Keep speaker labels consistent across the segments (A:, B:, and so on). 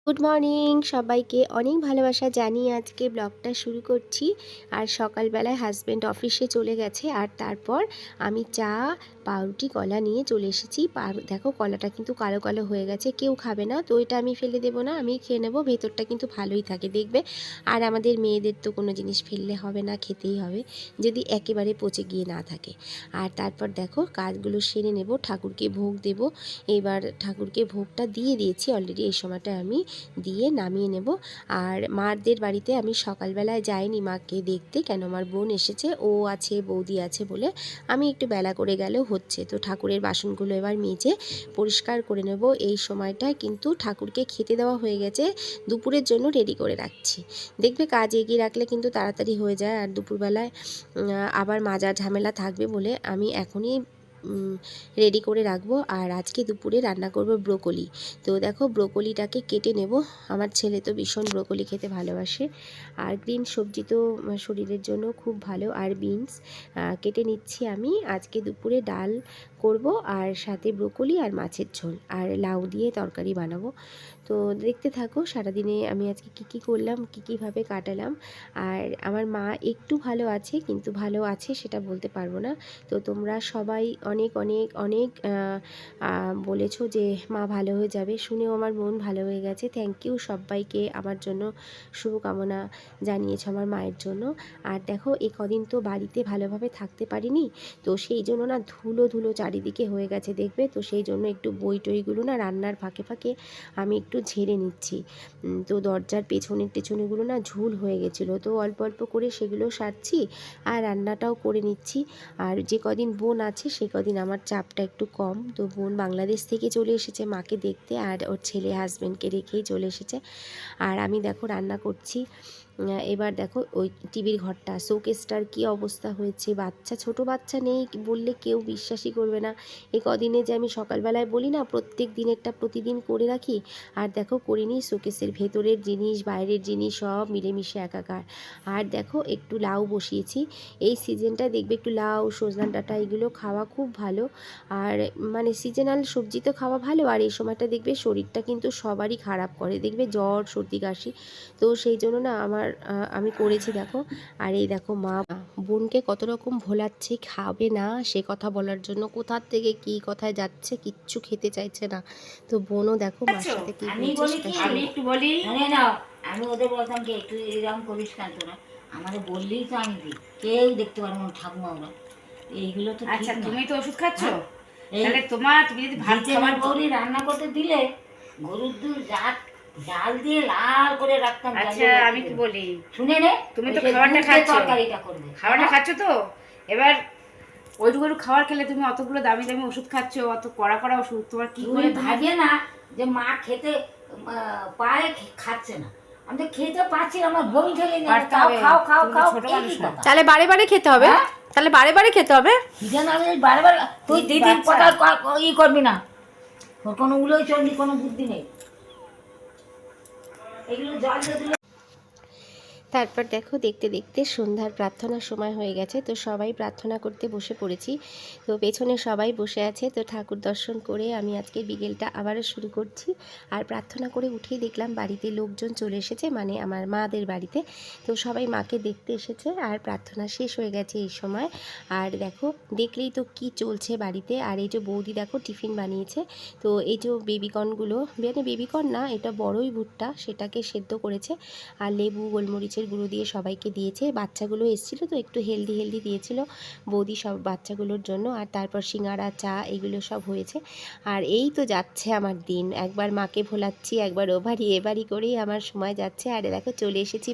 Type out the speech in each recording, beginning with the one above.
A: Good morning সবাইকে অনেক ভালোবাসা জানিয়ে আজকে ব্লগটা শুরু করছি। আর সকালবেলায় হাজব্যান্ড অফিসে চলে গেছে, আর তারপর আমি চা পাউরুটি কলা নিয়ে চলে এসেছি। দেখো কলাটা কিন্তু কালো কালো হয়ে গেছে, কেউ খাবে না, তো এটা আমি ফেলে দেবো না, আমি খেয়ে নেবো। ভেতরটা কিন্তু ভালোই থাকে দেখবে। আর আমাদের মেয়েদের তো কোনো জিনিস ফেললে হবে না, খেতেই হবে যদি একেবারে পচে গিয়ে না থাকে। আর তারপর দেখো কাজগুলো সেরে নেব, ঠাকুরকে ভোগ দেব। এবার ঠাকুরকে ভোগটা দিয়ে দিয়েছি অলরেডি, এই সময়টা আমি দিয়ে নামিয়ে নেব। আর মাদের বাড়িতে আমি সকালবেলায় যাইনি মাকে দেখতে, কেন আমার বোন এসেছে, ও আছে বৌদি আছে বলে আমি একটু বেলা করে গেলেও হচ্ছে। তো ঠাকুরের বাসনগুলো এবার মেজে পরিষ্কার করে নেব। এই সময়টায় কিন্তু ঠাকুরকে খেতে দেওয়া হয়ে গেছে, দুপুরের জন্য রেডি করে রাখছি। দেখবে কাজ এগিয়ে রাখলে কিন্তু তাড়াতাড়ি হয়ে যায়, আর দুপুরবেলায় আবার মাজার ঝামেলা থাকবে বলে আমি এখনই রেডি করে রাখবো। আর আজকে দুপুরে রান্না করব ব্রোকলি। তো দেখো ব্রোকলিটাকে কেটে নেব, আমার ছেলে তো ভীষণ ব্রোকলি খেতে ভালোবাসে, আর গ্রিন সবজি তো শরীরের জন্য খুব ভালো। আর বিনস কেটে নিচ্ছি আমি। আজকে দুপুরে ডাল করব, আর সাথে ব্রোকলি আর মাছের ঝোল আর লাউ দিয়ে তরকারি বানাবো। তো দেখতে থাকো সারাদিনে আমি আজকে কী করলাম, কীভাবে কাটালাম। আর আমার মা একটু ভালো আছে, কিন্তু ভালো আছে সেটা বলতে পারবো না। তো তোমরা সবাই অনেক অনেক অনেক বলেছো যে মা ভালো হয়ে যাবে, শুনেও আমার মন ভালো হয়ে গেছে। থ্যাংক ইউ সবাইকে আমার জন্য শুভকামনা জানিয়েছো আমার মায়ের জন্য। আর দেখো এই কদিন তো বাড়িতে ভালোভাবে থাকতে পারিনি, তো সেই জন্য না ধুলো ধুলো চারিদিকে হয়ে গেছে দেখবে। তো সেই জন্য একটু বই টইগুলো না রান্নার ফাঁকে ফাঁকে আমি একটু ঝেড়ে নিচ্ছি। তো দরজার পেছনেগুলো না ঝুল হয়ে গেছিলো, তো অল্প অল্প করে সেগুলো সারছি আর রান্নাটাও করে নিচ্ছি। আর যে কদিন বোন আছে সেই কদিন আমার চাপটা একটু কম। তো বোন বাংলাদেশ থেকে চলে এসেছে মাকে দেখতে, আর ওর ছেলে হাজব্যান্ডকে রেখেই চলে এসেছে। আর আমি দেখো রান্না করছি। এবার দেখো ওই টিভির ঘরটা শোকেসটার কি অবস্থা হয়েছে, ছোট বাচ্চা নেই বললে কেউ বিশ্বাসই করবে না। এই কদিনে যে আমি সকালবেলায় বলি না প্রত্যেক দিনেরটা প্রতিদিন করে রাখি, আর দেখো করিনি। শোকেসের ভেতরের জিনিস বাইরের জিনিস সব মিলেমিশে একাকার। আর দেখো একটু লাউ বসিয়েছি, এই সিজনটা দেখবে একটু লাউ সজনা ডাঁটা এগুলো খাওয়া খুব ভালো। আর মানে সিজনাল সবজি তো খাওয়া ভালো, আর এই সময়টা দেখবে শরীরটা কিন্তু সবারই খারাপ করে, দেখবে জ্বর সর্দি কাশি। তো সেই জন্য না আমি করেছি দেখো। আর এই দেখো মা বোনকে কত রকম ভোলাচ্ছে খাবে না সে কথা বলার জন্য, কোথার থেকে কি কথায় যাচ্ছে, কিচ্ছু খেতে চাইছে না। তো বোনও দেখো মার সাথে কি বলছে সেটা
B: আমি
A: শুনে।
B: একটু বলি শুনে নাও। আমি ওদের বলতাম যে একটু এরকম করিস কেন তোরা, আমাদের বললেই তো আমি দিই, কেউ দেখতে পারবো না ঠাকুমা ওরা। এইগুলো তো
C: আচ্ছা
B: ঠিক না।
C: তুমি তো ওষুধ খাচ্ছ,
B: এই
C: তাহলে তুমি যদি ভাত
B: জিতেনের
C: খাবার
B: বৌদি রান্না করতে দিলে গরুর দুধ জাল দিয়ে লাল করে রাখতাম।
C: আচ্ছা আমি কি বলি,
B: শুনে নে,
C: তুমি তো
B: ওই সে
C: খাবারটা
B: দুধ দিয়ে
C: খাচ্ছ,
B: তরকারিটা করবে।
C: খাবারটা খাচ্ছ তো এবার ওইটুকু খাবার খেলে তুমি অতগুলো দামি দামি ওষুধ খাচ্ছ, অত কড়া কড়া ওষুধ, তোমার কি
B: তুমি
C: করে
B: ভাববে না যে মা খেতে পায়ে খাচ্ছে না। আমি তো খেতে পাচ্ছি, আমার বোন ঠেলে নিয়ে
C: পারতে
B: খাও
C: হবে,
B: খাও খাও
C: তুমি তো
B: খাও।
C: ছোট
B: এই
C: মানুষ
B: কি
C: না।
B: কথা?
A: তাহলে বারে বারে খেতে হবে,
B: হ্যাঁ?
A: তাহলে বারে বারে খেতে হবে।
B: কি জানো আমি বারে বারে তুই দিদির
C: বাচ্চা।
B: কথা ই করবি না, তোর কোনো উলোই চলবি, কোনো বুদ্ধি নেই। এগুলো জল দিয়ে দিলে।
A: তারপর দেখো দেখতে দেখতে সন্ধ্যার প্রার্থনার সময় হয়ে গেছে, তো সবাই প্রার্থনা করতে বসে পড়েছি। তো পেছনে সবাই বসে আছে, তো ঠাকুর দর্শন করে আমি আজকে বিকেলটা আবারও শুরু করছি। আর প্রার্থনা করে উঠেই দেখলাম বাড়িতে লোকজন চলে এসেছে, মানে আমার মাদের বাড়িতে। তো সবাই মাকে দেখতে এসেছে, আর প্রার্থনা শেষ হয়ে গেছে এই সময়। আর দেখো দেখলেই তো কি চলছে বাড়িতে। আর এই যে বৌদি দেখো টিফিন বানিয়েছে, তো এই যে বেবিকর্নগুলো, মানে বেবিকর্ন না, এটা বড়ই ভুট্টা, সেটাকে সেদ্ধ করেছে আর লেবু গোলমরিচের গুঁড়ো দিয়ে সবাইকে দিয়েছে। বাচ্চাগুলো এসেছিলো তো একটু হেলদি দিয়েছিল বৌদি সব বাচ্চাগুলোর জন্য। আর তারপর সিঙ্গারা চা এগুলো সব হয়েছে। আর এই তো যাচ্ছে আমার দিন, একবার মাকে ভোলাচ্ছি, একবার এবারই করেই আমার সময় যাচ্ছে। আর দেখো চলে এসেছি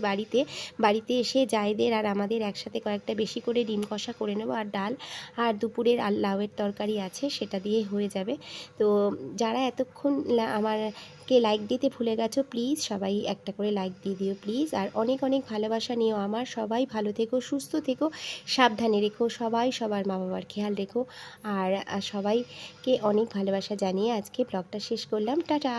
A: বাড়িতে এসে জায়েদের আর আমাদের একসাথে কয়েকটা বেশি করে ডিম কষা করে নেবো, আর ডাল, আর দুপুরের আর লাউয়ের তরকারি আছে সেটা দিয়ে হয়ে যাবে। তো যারা এতক্ষণ আমারকে লাইক দিতে ভুলে গেছো, প্লিজ সবাই একটা করে লাইক দিয়ে দিও প্লিজ। আর অনেক অনেক ভালোবাসা নিও আমার। সবাই ভালো থেকো, সুস্থ থেকো, সাবধানে রেখো, সবাই সবার মা বাবার খেয়াল রেখো। আর সবাইকে অনেক ভালোবাসা জানিয়ে আজকে ব্লগটা শেষ করলাম। টাটা।